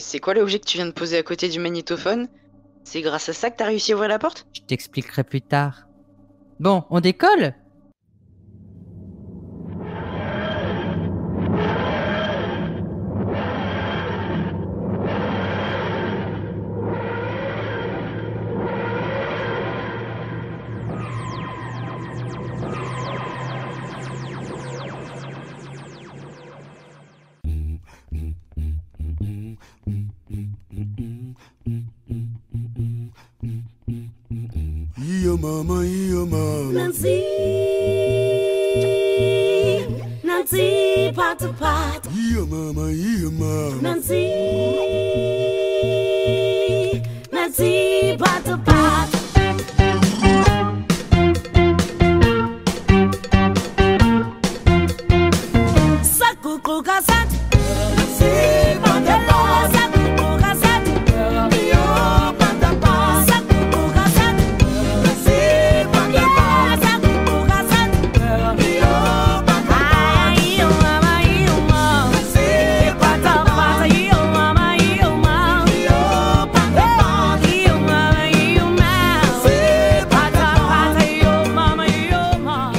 c'est quoi l'objet que tu viens de poser à côté du magnétophone? C'est grâce à ça que t'as réussi à ouvrir la porte? Je t'expliquerai plus tard. Bon, on décolle? Yo mama, yo mama. Nancy, Nancy, pot to pot. Yo mama, yo mama. Nancy, Nancy, pot to pot. Sakuku kasat. Nancy, pot to pot. Sakuku kasat. Yo, pot to pot. Sakuku kasat. Nancy, pot to pot. Sakuku kasat. Yo, pot to pot. Yo mama, yo mama. Nancy, pot to pot. Yo mama, yo mama. Yo, pot to pot. Yo mama, yo mama. Nancy, pot to pot. Yo mama, yo mama.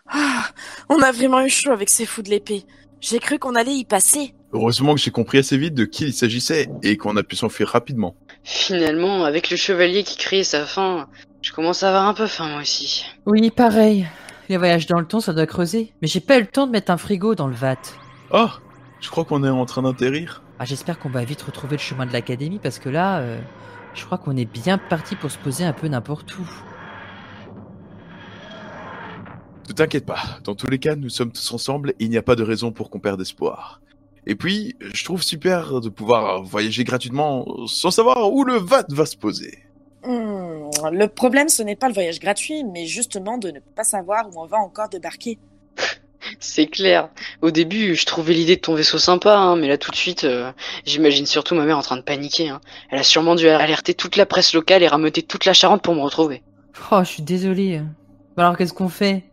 Ah, on a vraiment eu chaud avec ces fous de l'épée. J'ai cru qu'on allait y passer. Heureusement que j'ai compris assez vite de qui il s'agissait et qu'on a pu s'enfuir rapidement. Finalement, avec le chevalier qui criait sa faim, je commence à avoir un peu faim moi aussi. Oui, pareil. Les voyages dans le temps, ça doit creuser. Mais j'ai pas eu le temps de mettre un frigo dans le vat. Oh, je crois qu'on est en train d'atterrir. Ah, j'espère qu'on va vite retrouver le chemin de l'académie parce que là, je crois qu'on est bien parti pour se poser un peu n'importe où. Ne t'inquiète pas, dans tous les cas, nous sommes tous ensemble et il n'y a pas de raison pour qu'on perde espoir. Et puis, je trouve super de pouvoir voyager gratuitement sans savoir où le VAT va se poser. Le problème, ce n'est pas le voyage gratuit, mais justement de ne pas savoir où on va encore débarquer. C'est clair. Au début, je trouvais l'idée de ton vaisseau sympa, hein, mais là tout de suite, j'imagine surtout ma mère en train de paniquer. Hein. Elle a sûrement dû alerter toute la presse locale et rameuter toute la Charente pour me retrouver. Oh, je suis désolée. Bah alors, qu'est-ce qu'on fait?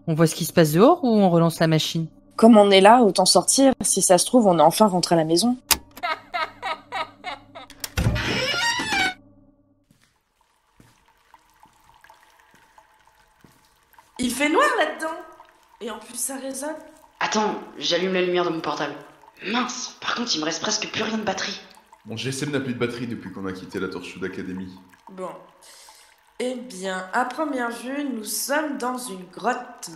On voit ce qui se passe dehors ou on relance la machine? Comme on est là, autant sortir. Si ça se trouve, on est enfin rentré à la maison. Il fait noir là-dedans. Et en plus, ça résonne. Attends, j'allume la lumière de mon portable. Mince, par contre, il me reste presque plus rien de batterie. Mon GSM n'a plus de batterie depuis qu'on a quitté la Torchwood Academy. Bon. Eh bien, à première vue, nous sommes dans une grotte.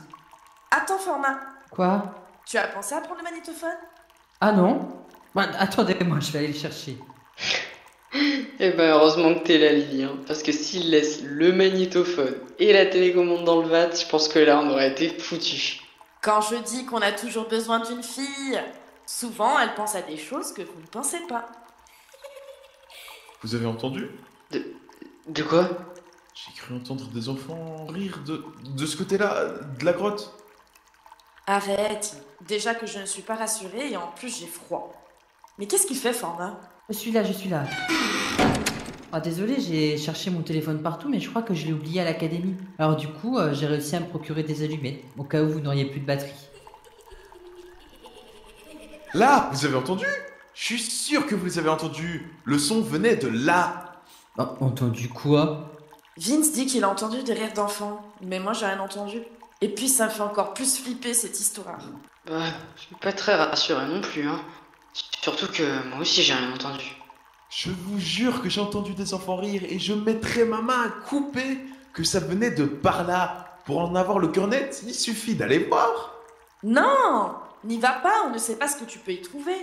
Attends, Format. Quoi? Tu as pensé à prendre le magnétophone? Ah non? Bah, attendez-moi, je vais aller le chercher. Eh ben heureusement que t'es là, Lily, hein, parce que s'il laisse le magnétophone et la télécommande dans le vat, je pense que là on aurait été foutus. Quand je dis qu'on a toujours besoin d'une fille, souvent elle pense à des choses que vous ne pensez pas. Vous avez entendu? De quoi? J'ai cru entendre des enfants rire de ce côté-là, de la grotte. Arrête, déjà que je ne suis pas rassurée et en plus j'ai froid. Mais qu'est-ce qu'il fait, Format? Je suis là, je suis là. Ah, désolé, j'ai cherché mon téléphone partout, mais je crois que je l'ai oublié à l'académie. Alors du coup, j'ai réussi à me procurer des allumettes, au cas où vous n'auriez plus de batterie. Là, vous avez entendu? Je suis sûr que vous les avez entendus. Le son venait de là. Ah, entendu quoi? Vince dit qu'il a entendu des rires d'enfants, mais moi j'ai rien entendu. Et puis ça me fait encore plus flipper cette histoire. Bah, je suis pas très rassuré non plus, hein. Surtout que moi aussi j'ai rien entendu. Je vous jure que j'ai entendu des enfants rire et je mettrai ma main à couper que ça venait de par là. Pour en avoir le cœur net, il suffit d'aller voir. Non, n'y va pas, on ne sait pas ce que tu peux y trouver.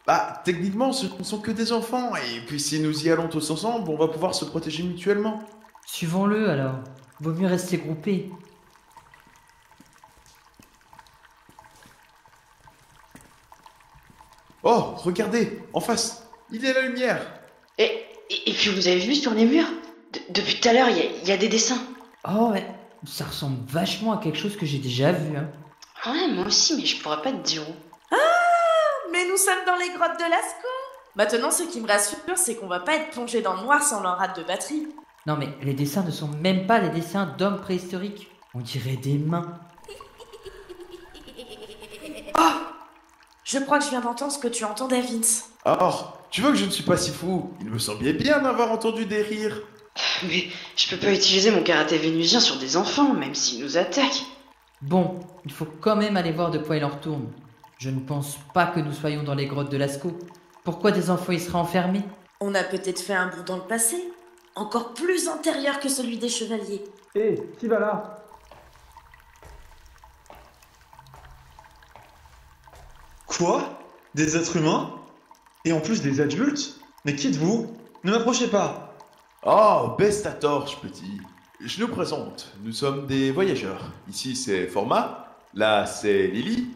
Bah, techniquement, ce ne sont que des enfants. Et puis si nous y allons tous ensemble, on va pouvoir se protéger mutuellement. Suivons-le alors. Vaut mieux rester groupés. Oh, regardez, en face, il y a la lumière. Et puis vous avez vu sur les murs? Depuis tout à l'heure, il y a des dessins. Oh ouais, ça ressemble vachement à quelque chose que j'ai déjà vu, hein. Ouais, moi aussi, mais je pourrais pas te dire où. Mais nous sommes dans les grottes de Lascaux. Maintenant, ce qui me rassure, c'est qu'on va pas être plongé dans le noir sans leur rate de batterie. Non mais les dessins ne sont même pas les dessins d'hommes préhistoriques. On dirait des mains. Je crois que je viens d'entendre ce que tu entendais, Vince. Alors, tu vois que je ne suis pas si fou. Il me semblait bien d'avoir entendu des rires. Mais je peux pas utiliser mon karaté vénusien sur des enfants, même s'ils nous attaquent. Bon, il faut quand même aller voir de quoi il en retourne. Je ne pense pas que nous soyons dans les grottes de Lascaux. Pourquoi des enfants y seraient enfermés? On a peut-être fait un bond dans le passé, encore plus antérieur que celui des chevaliers. Hé, qui va là? Quoi? Des êtres humains? Et en plus des adultes? Mais qui êtes-vous? Ne m'approchez pas! Oh, baisse ta torche, petit. Je nous présente. Nous sommes des voyageurs. Ici, c'est Format. Là, c'est Lily.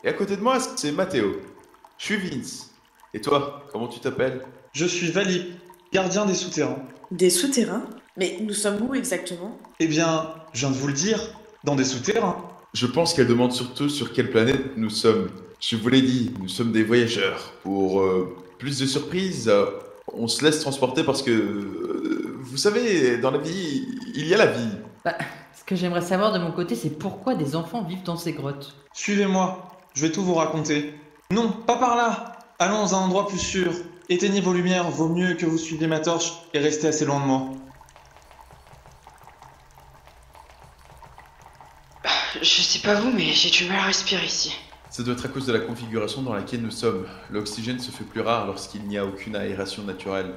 Et à côté de moi, c'est Mathéo. Je suis Vince. Et toi, comment tu t'appelles? Je suis Vali, gardien des souterrains. Des souterrains? Mais nous sommes où exactement? Eh bien, je viens de vous le dire, dans des souterrains. Je pense qu'elle demande surtout sur quelle planète nous sommes. Je vous l'ai dit, nous sommes des voyageurs. Pour plus de surprises, on se laisse transporter parce que... vous savez, dans la vie, il y a la vie. Ce que j'aimerais savoir de mon côté, c'est pourquoi des enfants vivent dans ces grottes. Suivez-moi, je vais tout vous raconter. Non, pas par là! Allons à un endroit plus sûr. Éteignez vos lumières, vaut mieux que vous suiviez ma torche et restez assez loin de moi. Je sais pas vous, mais j'ai du mal à respirer ici. Ça doit être à cause de la configuration dans laquelle nous sommes. L'oxygène se fait plus rare lorsqu'il n'y a aucune aération naturelle.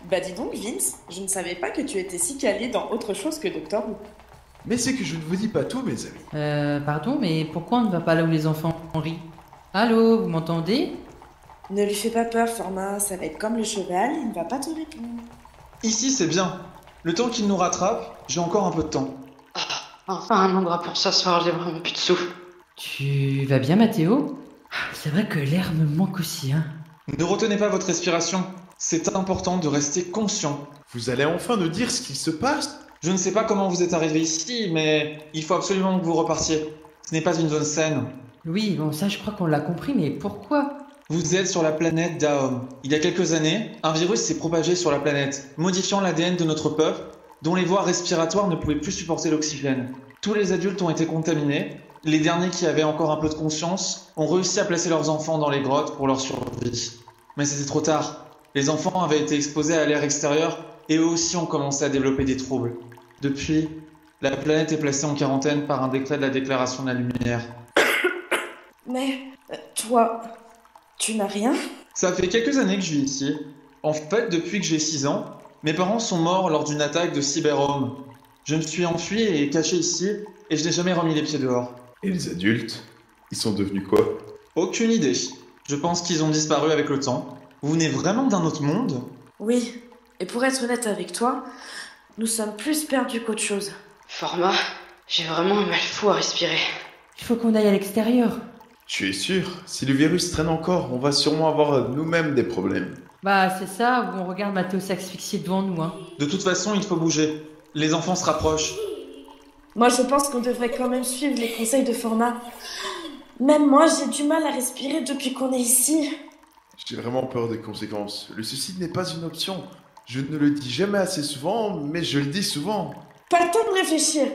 Bah dis donc, Vince, je ne savais pas que tu étais si calé dans autre chose que Doctor Who. Mais c'est que je ne vous dis pas tout, mes amis. Pardon, mais pourquoi on ne va pas là où les enfants rient? Allô, vous m'entendez? Ne lui fais pas peur, Format, ça va être comme le cheval, il ne va pas te répondre. Ici, c'est bien. Le temps qu'il nous rattrape, j'ai encore un peu de temps. Enfin, un endroit pour s'asseoir, j'ai vraiment plus de souffle. Tu vas bien, Mathéo? C'est vrai que l'air me manque aussi, hein. Ne retenez pas votre respiration. C'est important de rester conscient. Vous allez enfin nous dire ce qu'il se passe? Je ne sais pas comment vous êtes arrivé ici, mais il faut absolument que vous repartiez. Ce n'est pas une zone saine. Oui, bon, ça je crois qu'on l'a compris, mais pourquoi? Vous êtes sur la planète Daom. Il y a quelques années, un virus s'est propagé sur la planète, modifiant l'ADN de notre peuple, dont les voies respiratoires ne pouvaient plus supporter l'oxygène. Tous les adultes ont été contaminés. Les derniers qui avaient encore un peu de conscience ont réussi à placer leurs enfants dans les grottes pour leur survie. Mais c'était trop tard. Les enfants avaient été exposés à l'air extérieur et eux aussi ont commencé à développer des troubles. Depuis, la planète est placée en quarantaine par un décret de la Déclaration de la Lumière. Mais, toi, tu n'as rien? Ça fait quelques années que je vis ici. En fait, depuis que j'ai 6 ans, mes parents sont morts lors d'une attaque de cyberhomme. Je me suis enfui et caché ici, et je n'ai jamais remis les pieds dehors. Et les adultes? Ils sont devenus quoi? Aucune idée. Je pense qu'ils ont disparu avec le temps. Vous venez vraiment d'un autre monde? Oui, et pour être honnête avec toi, nous sommes plus perdus qu'autre chose. Format, j'ai vraiment un mal fou à respirer. Il faut qu'on aille à l'extérieur. Tu es sûr? Si le virus traîne encore, on va sûrement avoir nous-mêmes des problèmes. Bah, c'est ça, où on regarde Mathéo s'asphyxier devant nous, hein. De toute façon, il faut bouger. Les enfants se rapprochent. Moi, je pense qu'on devrait quand même suivre les conseils de Format. Même moi, j'ai du mal à respirer depuis qu'on est ici. J'ai vraiment peur des conséquences. Le suicide n'est pas une option. Je ne le dis jamais assez souvent, mais je le dis souvent. Pas le temps de réfléchir.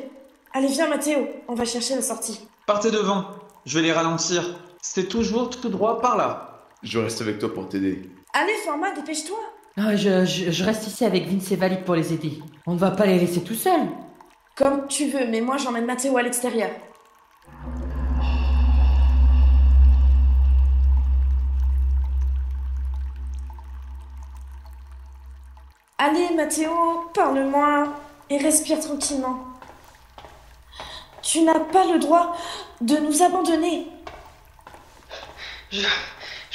Allez, viens, Mathéo, on va chercher la sortie. Partez devant. Je vais les ralentir. C'est toujours tout droit par là. Je reste avec toi pour t'aider. Allez, Format, dépêche-toi. Ah, je reste ici avec Vince et Valide pour les aider. On ne va pas les laisser tout seuls. Comme tu veux, mais moi, j'emmène Mathéo à l'extérieur. Allez, Mathéo, parle-moi et respire tranquillement. Tu n'as pas le droit de nous abandonner. Je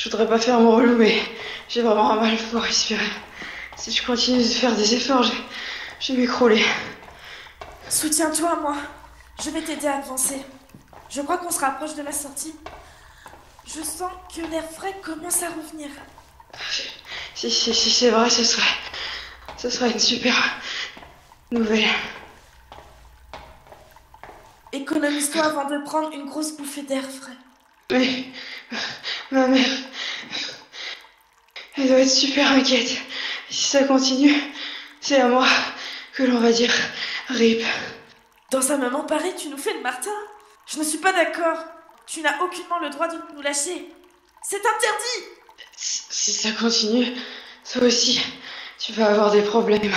voudrais pas faire mon relou, mais j'ai vraiment un mal fou à respirer. Si je continue de faire des efforts, je vais m'écrouler. Soutiens-toi, moi. Je vais t'aider à avancer. Je crois qu'on se rapproche de la sortie. Je sens que l'air frais commence à revenir. Si c'est vrai, ce serait une super nouvelle. Économise-toi avant de prendre une grosse bouffée d'air frais. Mais ma mère, elle doit être super inquiète. Si ça continue, c'est à moi que l'on va dire RIP. Dans un moment pareil, tu nous fais le martyr. Je ne suis pas d'accord. Tu n'as aucunement le droit de nous lâcher. C'est interdit! Si ça continue, toi aussi, tu vas avoir des problèmes.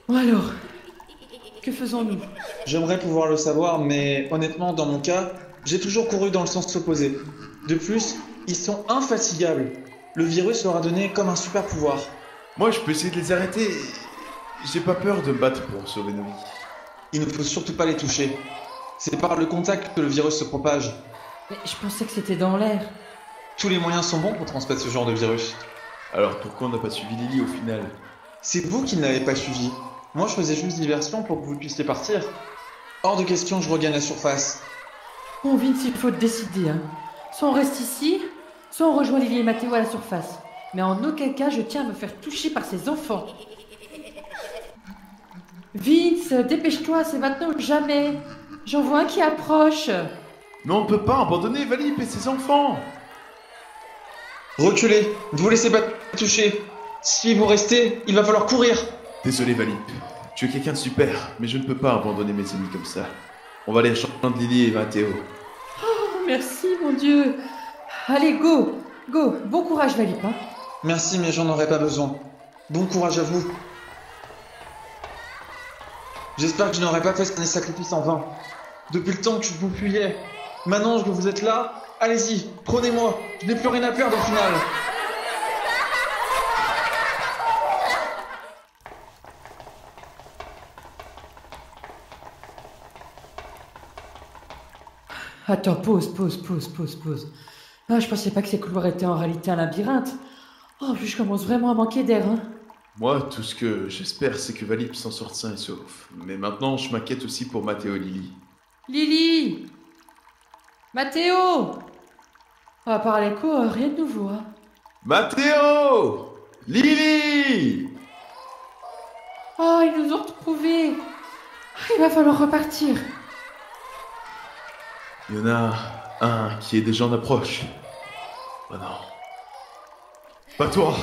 Bon alors, que faisons-nous? J'aimerais pouvoir le savoir, mais honnêtement, dans mon cas, j'ai toujours couru dans le sens opposé. De plus, ils sont infatigables. Le virus leur a donné comme un super pouvoir. Moi, je peux essayer de les arrêter. J'ai pas peur de me battre pour sauver nos vies. Il ne faut surtout pas les toucher. C'est par le contact que le virus se propage. Mais je pensais que c'était dans l'air. Tous les moyens sont bons pour transmettre ce genre de virus. Alors pourquoi on n'a pas suivi Lily au final? C'est vous qui ne l'avez pas suivi. Moi, je faisais juste diversion pour que vous puissiez partir. Hors de question que je regagne la surface. Bon Vince, il faut te décider, hein. Soit on reste ici, soit on rejoint Lily et Mathéo à la surface. Mais en aucun cas, je tiens à me faire toucher par ces enfants. Vince, dépêche-toi, c'est maintenant ou jamais. J'en vois un qui approche. Mais on ne peut pas abandonner Valip et ses enfants. Reculez, ne vous laissez pas toucher. Si vous restez, il va falloir courir. Désolé Valip, tu es quelqu'un de super, mais je ne peux pas abandonner mes ennemis comme ça. On va aller rejoindre Lily et Mathéo. Oh, merci, mon Dieu. Allez, go, go. Bon courage, Valip, hein. Merci, mais j'en aurais pas besoin. Bon courage à vous. J'espère que je n'aurai pas fait ce sacrifice en vain. Depuis le temps que je vous fuyais. Maintenant que vous êtes là, allez-y, prenez-moi. Je n'ai plus rien à perdre au final. Attends, pause. Ah, je pensais pas que ces couloirs étaient en réalité un labyrinthe. Oh, en plus, je commence vraiment à manquer d'air, hein. Moi, tout ce que j'espère, c'est que Valip s'en sorte sain et sauf. Mais maintenant, je m'inquiète aussi pour Mathéo et Lily. Lily! Mathéo! À part l'écho, rien de nouveau, hein. Mathéo! Lily! Oh, ils nous ont retrouvés! Il va falloir repartir. Il y en a un qui est déjà en approche. Oh non. Pas toi!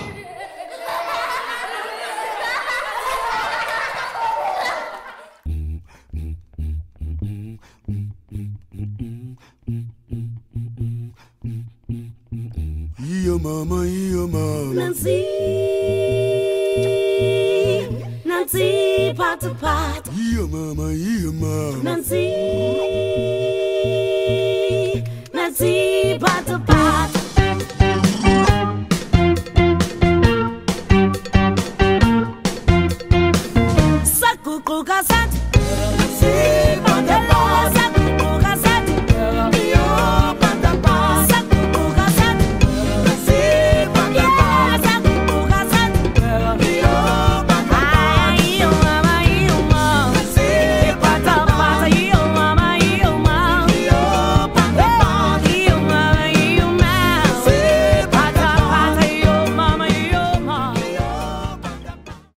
Nancy, Nancy, pot to pot. Nancy, Nancy, pot to pot. Sakuku gazette.